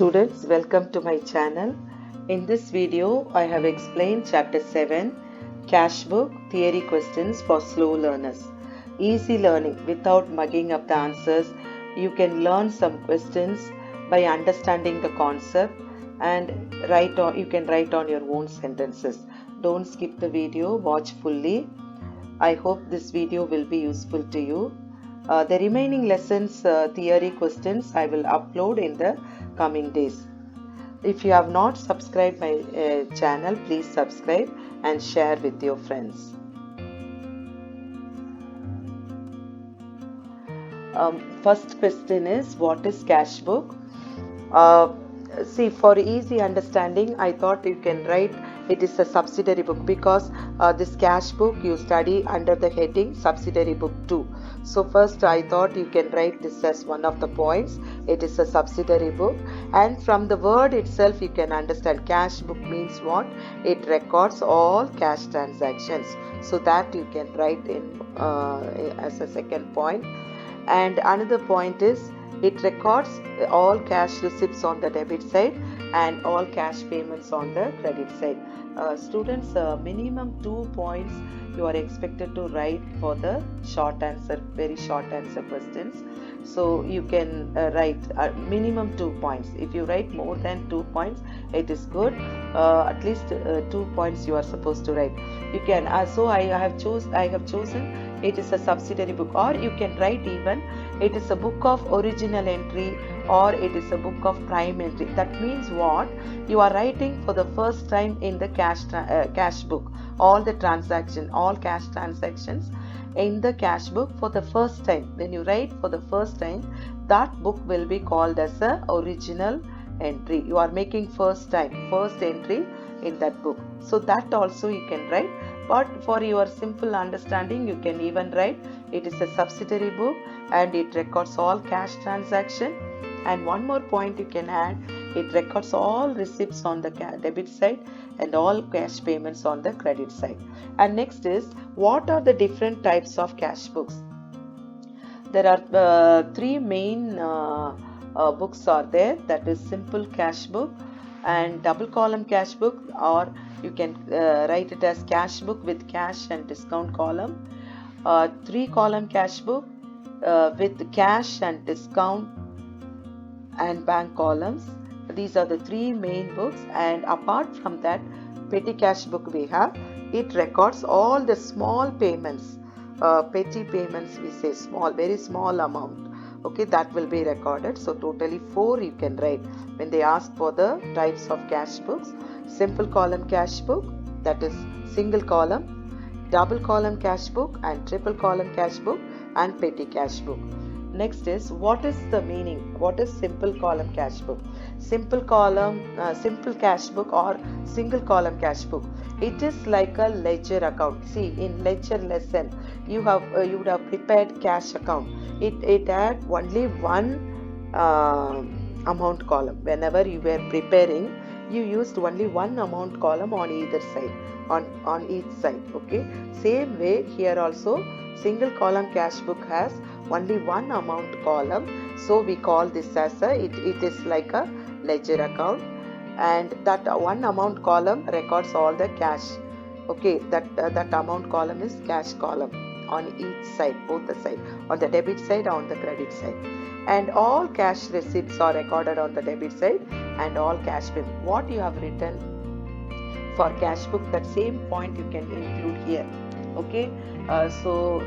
students, welcome to my channel. In this video, I have explained Chapter 7, Cash Book Theory Questions for Slow Learners. Easy learning without mugging up the answers. You can learn some questions by understanding the concept and you can write on your own sentences. Don't skip the video, watch fully. I hope this video will be useful to you. The remaining lessons theory questions I will upload in the coming days. If you have not subscribed my channel, please subscribe and share with your friends. First question is, what is cash book? See, for easy understanding, I thought you can write it is a subsidiary book because this cash book you study under the heading subsidiary book 2. So first I thought you can write this as one of the points. It is a subsidiary book, and from the word itself you can understand cash book means what? It records all cash transactions. So that you can write in as a second point. And another point is it records all cash receipts on the debit side and all cash payments on the credit side. Students, minimum 2 points you are expected to write for the short answer, very short answer questions. So you can write minimum 2 points. If you write more than 2 points, it is good. At least 2 points you are supposed to write. You can. So I have chosen. It is a subsidiary book, or you can write even it is a book of original entry or it is a book of prime entry. That means what? You are writing for the first time in the cash book. All cash transactions in the cash book for the first time. When you write for the first time, that book will be called as a original entry. You are making first entry in that book. So that also you can write. But for your simple understanding, you can even write it is a subsidiary book and it records all cash transaction. And one more point you can add, it records all receipts on the debit side and all cash payments on the credit side. And next is, what are the different types of cash books? There are 3 main books are there. That is simple cash book and double column cash book, or you can write it as cash book with cash and discount column. 3 column cash book with cash and discount and bank columns. These are the 3 main books, and apart from that, petty cash book we have. It records all the small payments, petty payments we say, small, very small amount. Okay, that will be recorded. So totally 4 you can write when they ask for the types of cash books. Simple column cash book, that is single column, double column cash book and triple column cash book, and petty cash book. Next is, what is the meaning? What is simple column cash book? Simple cash book or single column cash book. It is like a ledger account. See, in ledger lesson, you would have prepared cash account. It had only one amount column. Whenever you were preparing, you used only one amount column on either side, on each side. Okay. Same way here also, single column cash book has only one amount column. So we call this as it is like a ledger account, and that one amount column records all the cash. Okay, that amount column is cash column on each side, both the side, on the debit side, on the credit side. And all cash receipts are recorded on the debit side and all cash payment. What you have written for cash book, that same point you can include here. Okay, so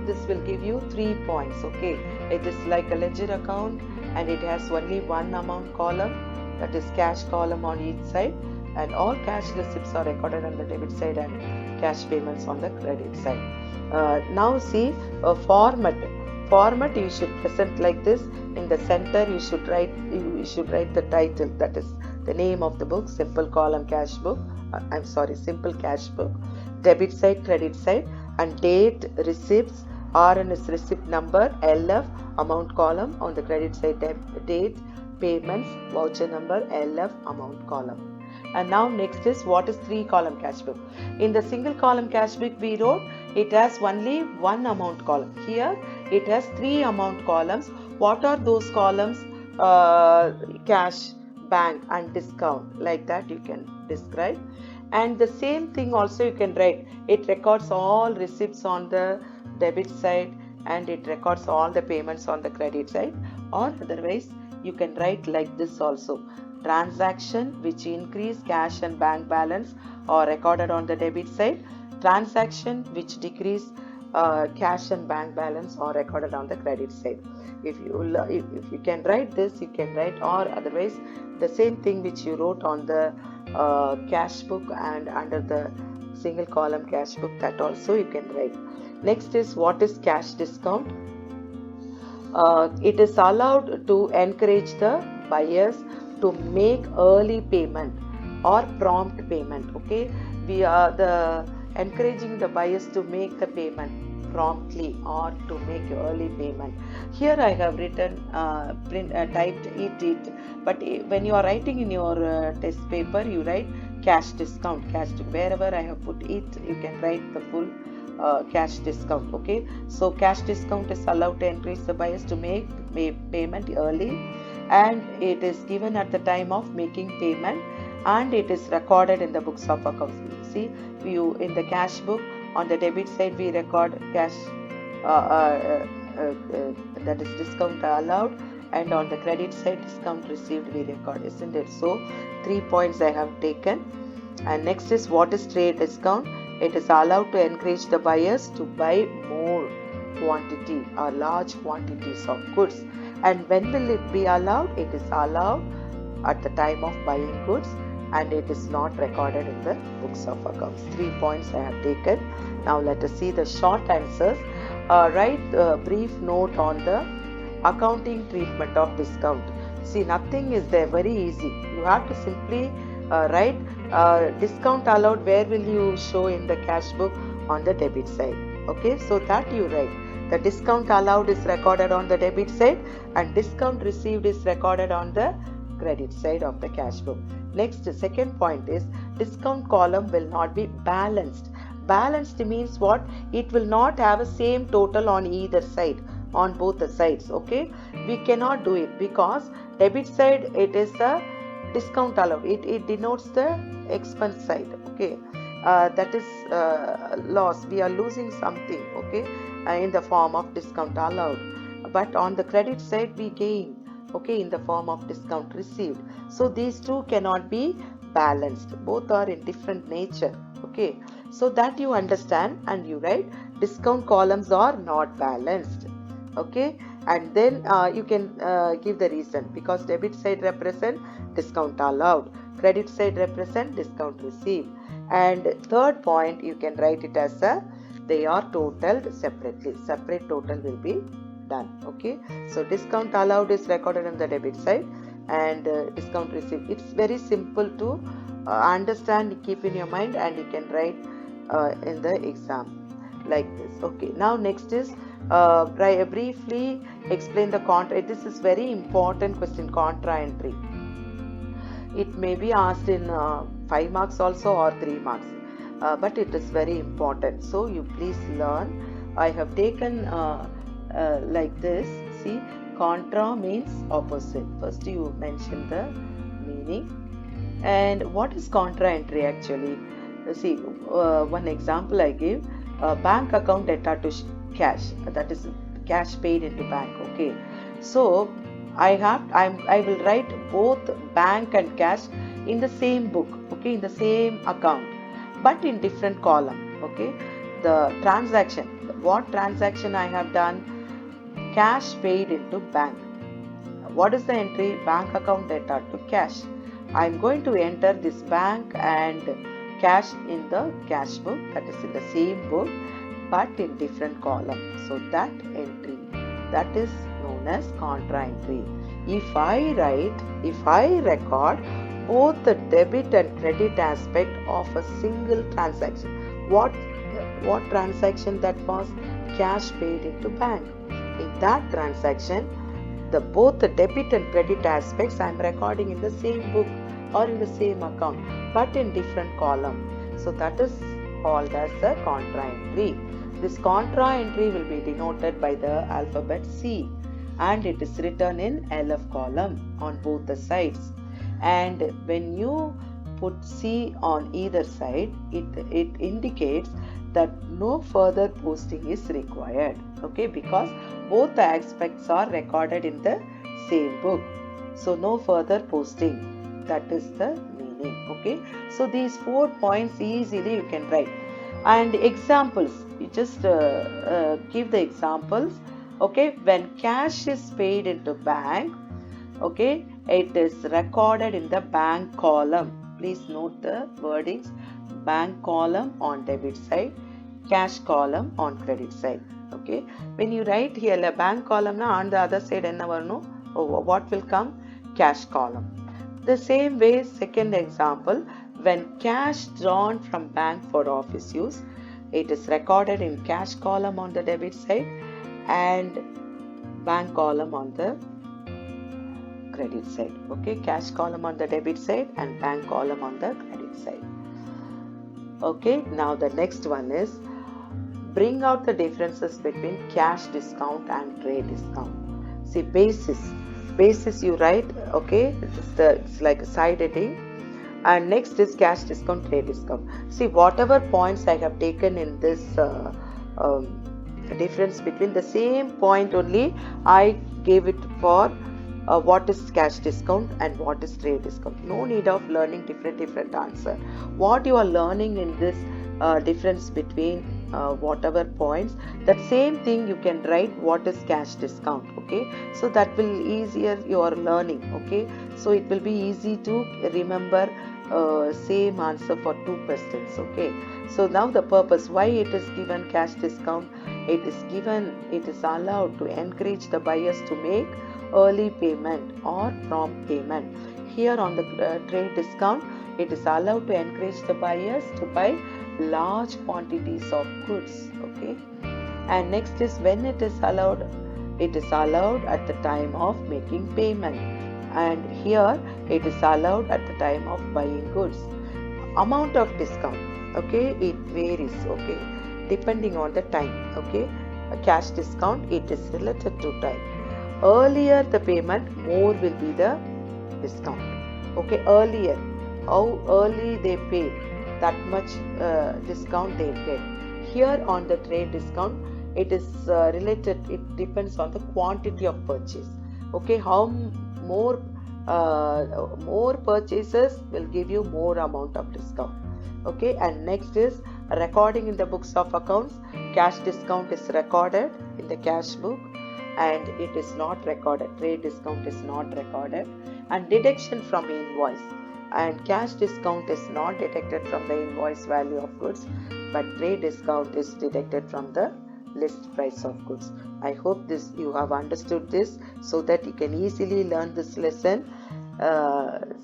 this will give you 3 points. Okay, it is like a ledger account and it has only one amount column, that is cash column on each side, and all cash receipts are recorded on the debit side and cash payments on the credit side. Now see, format you should present like this. In the center you should write the title, that is the name of the book, simple column cash book, simple cash book, debit side, credit side, and date, receipts, RN is receipt number, LF amount column, on the credit side date, payments, voucher number, LF amount column. And now next is, what is 3 column cash book? In the single column cash book we wrote it has only one amount column. Here it has 3 amount columns. What are those columns? cash, bank and discount, like that you can describe. And the same thing also you can write, it records all receipts on the debit side and it records all the payments on the credit side. Or otherwise you can write like this also, transaction which increase cash and bank balance are recorded on the debit side, transaction which decrease cash and bank balance are recorded on the credit side. If you can write this, you can write. Or otherwise the same thing which you wrote on the cash book and under the single column cash book, that also you can write. Next is, what is cash discount? It is allowed to encourage the buyers to make early payment or prompt payment. Okay, we are the encouraging the buyers to make the payment promptly or to make early payment. Here I have written typed it, but when you are writing in your test paper, you write cash discount, wherever I have put it, you can write the full cash discount. Okay, so cash discount is allowed to encourage the buyers to make payment early, and it is given at the time of making payment, and it is recorded in the books of accounts. See, you in the cash book, on the debit side we record cash, that is discount allowed, and on the credit side discount received we record, isn't it? So 3 points I have taken. And next is, what is trade discount? It is allowed to encourage the buyers to buy more quantity or large quantities of goods. And when will it be allowed? It is allowed at the time of buying goods, and it is not recorded in the books of accounts. 3 points I have taken. Now let us see the short answers. Write a brief note on the accounting treatment of discount. See, nothing is there, very easy. You have to simply write discount allowed. Where will you show in the cash book? On the debit side. Okay, so that you write. The discount allowed is recorded on the debit side, and discount received is recorded on the credit side of the cash book. Next, the second point is, discount column will not be balanced. Balanced means what? It will not have a same total on either side, on both the sides. Okay, we cannot do it because debit side it is a discount allowed, it denotes the expense side. Okay, that is loss, we are losing something. Okay, in the form of discount allowed, but on the credit side we gain, okay, in the form of discount received. So these two cannot be balanced, both are in different nature. Okay, so that you understand, and you write discount columns are not balanced. Okay, and then you can give the reason, because debit side represent discount allowed, credit side represent discount received. And third point, you can write it as a, they are totaled separately, separate total will be done. Okay, so discount allowed is recorded on the debit side, and discount received. It's very simple to understand, keep in your mind, and you can write in the exam like this. Okay, now next is briefly explain the contra. This is very important question, contra entry. It may be asked in 5 marks also or 3 marks, but it is very important, so you please learn. I have taken like this. See, contra means opposite. First you mention the meaning. And what is contra entry actually? See, one example I give, bank account data to cash, that is cash paid into bank. Okay, so I will write both bank and cash in the same book. Okay, in the same account, but in different column. Okay, the transaction, what transaction I have done? Cash paid into bank. What is the entry? Bank account data to cash. I am going to enter this bank and cash in the cash book, that is in the same book but in different column. So that entry, that is known as contra entry. If I record both the debit and credit aspect of a single transaction, what transaction that was? Cash paid into bank. In that transaction, both the debit and credit aspects I am recording in the same book or in the same account but in different column. So that is called as a contra entry. This contra entry will be denoted by the alphabet C. and it is written in LF column on both the sides. And when you put C on either side, it indicates that no further posting is required, okay, because both the aspects are recorded in the same book. So no further posting, that is the meaning, okay. So these 4 points easily you can write. And examples, you just give the examples, okay. When cash is paid into bank, okay, it is recorded in the bank column. Please note the wordings: bank column on debit side, cash column on credit side, okay. When you write here a bank column na, on the other side enna varano, what will come? Cash column. The same way, second example, when cash drawn from bank for office use, it is recorded in cash column on the debit side and bank column on the credit side, okay. Cash column on the debit side and bank column on the credit side, okay. Now the next one is bring out the differences between cash discount and trade discount. See, basis you write, okay, it's like a side heading. And next is cash discount, trade discount. See, whatever points I have taken in this difference between the same point only, I gave it for what is cash discount and what is trade discount. No need of learning different answer. What you are learning in this difference between whatever points, that same thing you can write what is cash discount, okay. So that will easier your learning, okay. So it will be easy to remember same answer for 2 questions, okay. So now the purpose why it is given cash discount, it is allowed to encourage the buyers to make early payment or prompt payment. Here on the trade discount, it is allowed to encourage the buyers to buy large quantities of goods, okay. And next is when it is allowed at the time of making payment, and here it is allowed at the time of buying goods. Amount of discount, okay, it varies, okay, depending on the time, okay. A cash discount, it is related to time. Earlier the payment, more will be the discount, okay. Earlier, how early they pay, that much discount they get. Here on the trade discount, it is related, it depends on the quantity of purchase, okay. How more purchases will give you more amount of discount, okay. And next is recording in the books of accounts. Cash discount is recorded in the cash book and it is not recorded, trade discount is not recorded. And deduction from invoice, and cash discount is not deducted from the invoice value of goods, but trade discount is deducted from the list price of goods. I hope this you have understood this, so that you can easily learn this lesson.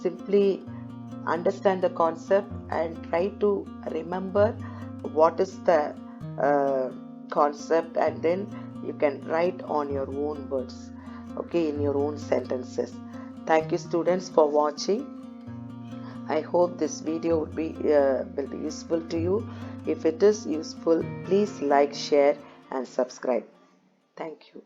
Simply understand the concept and try to remember what is the concept, and then you can write on your own words, okay, in your own sentences. Thank you students for watching. I hope this video will be useful to you. If it is useful, please like, share and subscribe. Thank you.